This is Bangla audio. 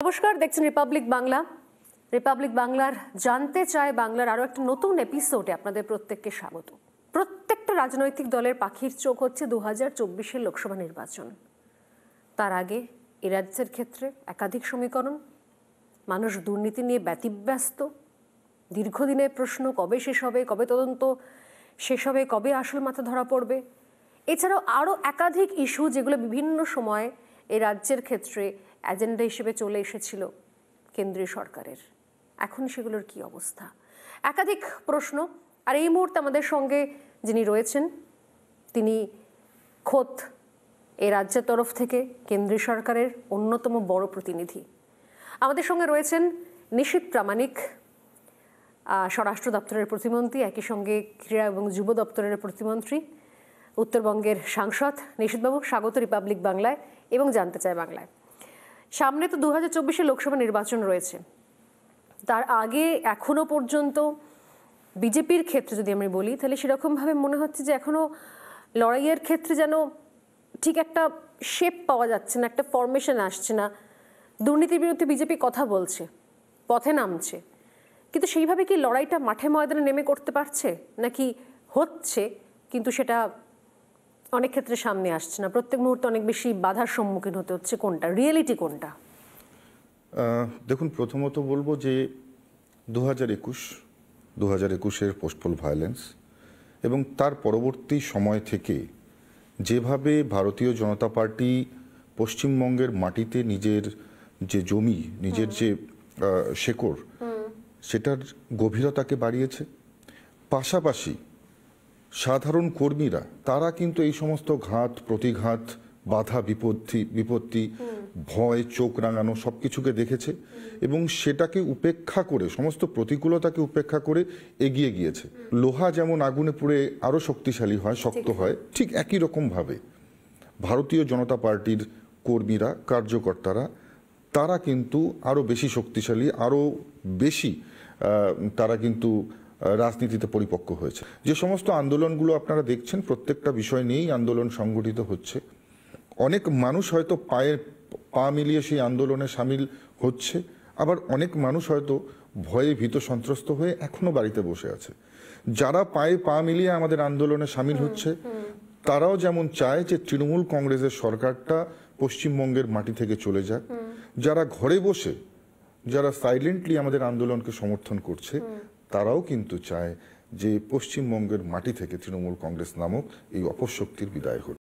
নমস্কার, দেখছেন রিপাবলিক বাংলা। রিপাবলিক বাংলার জানতে চায় বাংলার আরো একটা নতুন এপিসোডে আপনাদের প্রত্যেককে স্বাগত। প্রত্যেকটা রাজনৈতিক দলের পাখির চোখ হচ্ছে 2024-এর লোকসভা নির্বাচন। তার আগে এ রাজ্যের ক্ষেত্রে একাধিক সমীকরণ, মানুষ দুর্নীতি নিয়ে ব্যতিব্যস্ত, দীর্ঘদিনের প্রশ্ন কবে শেষ হবে, কবে তদন্ত শেষ হবে, কবে আসল মাথা ধরা পড়বে। এছাড়াও আরও একাধিক ইস্যু যেগুলো বিভিন্ন সময় এই রাজ্যের ক্ষেত্রে এজেন্ডা হিসেবে চলে এসেছিল কেন্দ্রীয় সরকারের। এখন সেগুলোর কি অবস্থা? একাধিক প্রশ্ন। আর এই মুহূর্তে আমাদের সঙ্গে যিনি রয়েছেন তিনি খোদ এই রাজ্যের তরফ থেকে কেন্দ্রীয় সরকারের অন্যতম বড় প্রতিনিধি। আমাদের সঙ্গে রয়েছেন নিশীথ প্রামাণিক, স্বরাষ্ট্র দপ্তরের প্রতিমন্ত্রী, একই সঙ্গে ক্রীড়া এবং যুব দপ্তরের প্রতিমন্ত্রী, উত্তরবঙ্গের সাংসদ। নিশীথবাবু, স্বাগত রিপাবলিক বাংলায় এবং জানতে চায় বাংলায়। সামনে তো 2024-এর লোকসভা নির্বাচন রয়েছে। তার আগে এখনো পর্যন্ত বিজেপির ক্ষেত্রে যদি আমি বলি, তাহলে সেরকমভাবে মনে হচ্ছে যে এখনো লড়াইয়ের ক্ষেত্রে যেন ঠিক একটা শেপ পাওয়া যাচ্ছে না, একটা ফরমেশন আসছে না। দুর্নীতির বিরুদ্ধে বিজেপি কথা বলছে, পথে নামছে, কিন্তু সেইভাবে কি লড়াইটা মাঠে ময়দানে নেমে করতে পারছে, নাকি হচ্ছে কিন্তু সেটা অনেক ক্ষেত্রে সামনে আসছে না? প্রত্যেক মুহূর্তে অনেক বেশি বাধার সম্মুখীন হতে হচ্ছে। কোনটা রিয়েলিটি, কোনটা? দেখুন, প্রথমত বলবো যে 2021-এর পোস্টপোল ভায়োলেন্স এবং তার পরবর্তী সময় থেকে যেভাবে ভারতীয় জনতা পার্টি পশ্চিমবঙ্গের মাটিতে নিজের যে জমি, নিজের যে শেকড়, সেটার গভীরতাকে বাড়িয়েছে। পাশাপাশি সাধারণ কর্মীরা তারা কিন্তু এই সমস্ত ঘাত প্রতিঘাত, বাধা বিপত্তি, ভয়, চোখ রাঙানো সবকিছুকে দেখেছে এবং সেটাকে উপেক্ষা করে, সমস্ত প্রতিকূলতাকে উপেক্ষা করে এগিয়ে গিয়েছে। লোহা যেমন আগুনে পুড়ে আরো শক্তিশালী হয়, শক্ত হয়, ঠিক একই রকম ভাবে ভারতীয় জনতা পার্টির কর্মীরা, কার্যকর্তারা তারা কিন্তু আরো বেশি শক্তিশালী, আরো বেশি তারা কিন্তু রাজনীতিতে পরিপক্ক হয়েছে। যে সমস্ত আন্দোলনগুলো আপনারা দেখছেন, প্রত্যেকটা বিষয় নিয়েই আন্দোলন সংগঠিত হচ্ছে। অনেক মানুষ হয়তো পা মিলিয়ে সেই আন্দোলনে সামিল হচ্ছে, আবার অনেক মানুষ হয়তো ভয়ে ভীত সন্ত্রস্ত হয়ে এখনো বাড়িতে বসে আছে। যারা পায়ে পা মিলিয়ে আমাদের আন্দোলনে সামিল হচ্ছে তারাও যেমন চায় যে তৃণমূল কংগ্রেসের সরকারটা পশ্চিমবঙ্গের মাটি থেকে চলে যাক। যারা ঘরে বসে, যারা সাইলেন্টলি আমাদের আন্দোলনকে সমর্থন করছে, তারাও কিন্তু চায় যে পশ্চিমবঙ্গের মাটি থেকে তৃণমূল কংগ্রেস নামক এই অপশক্তির বিদায় হোক।